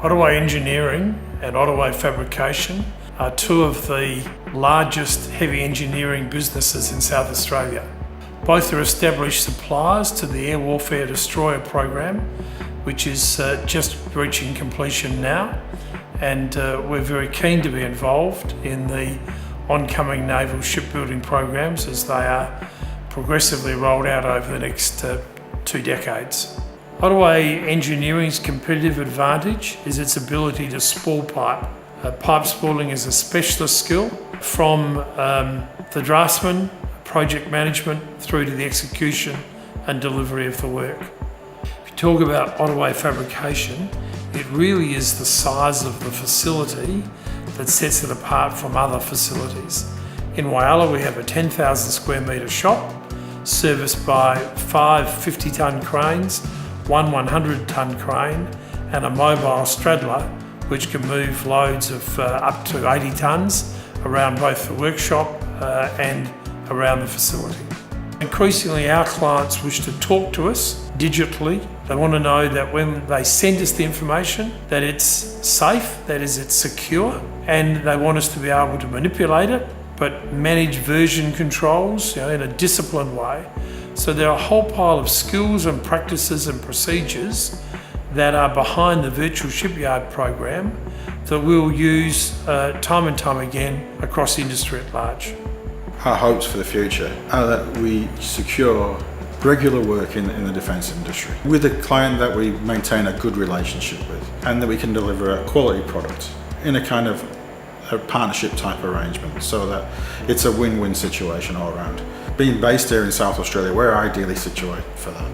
Ottoway Engineering and Ottoway Fabrication are two of the largest heavy engineering businesses in South Australia. Both are established suppliers to the Air Warfare Destroyer program, which is just reaching completion now, and we're very keen to be involved in the oncoming naval shipbuilding programs as they are progressively rolled out over the next 2 decades. Ottoway Engineering's competitive advantage is its ability to spool pipe. Pipe spooling is a specialist skill from the draftsman, project management, through to the execution and delivery of the work. If you talk about Ottoway Fabrication, it really is the size of the facility that sets it apart from other facilities. In Whyalla we have a 10,000 square metre shop serviced by 5 50-tonne cranes, one 100-tonne crane and a mobile straddler which can move loads of up to 80 tonnes around both the workshop and around the facility. Increasingly our clients wish to talk to us digitally. They want to know that when they send us the information that it's safe, that is it's secure, and they want us to be able to manipulate it but manage version controls in a disciplined way. So there are a whole pile of skills and practices and procedures that are behind the Virtual Shipyard program that we'll use time and time again across industry at large. Our hopes for the future are that we secure regular work in the defence industry with a client that we maintain a good relationship with, and that we can deliver a quality product in a kind of a partnership type arrangement so that it's a win-win situation all around. Being based here in South Australia, we're ideally situated for that.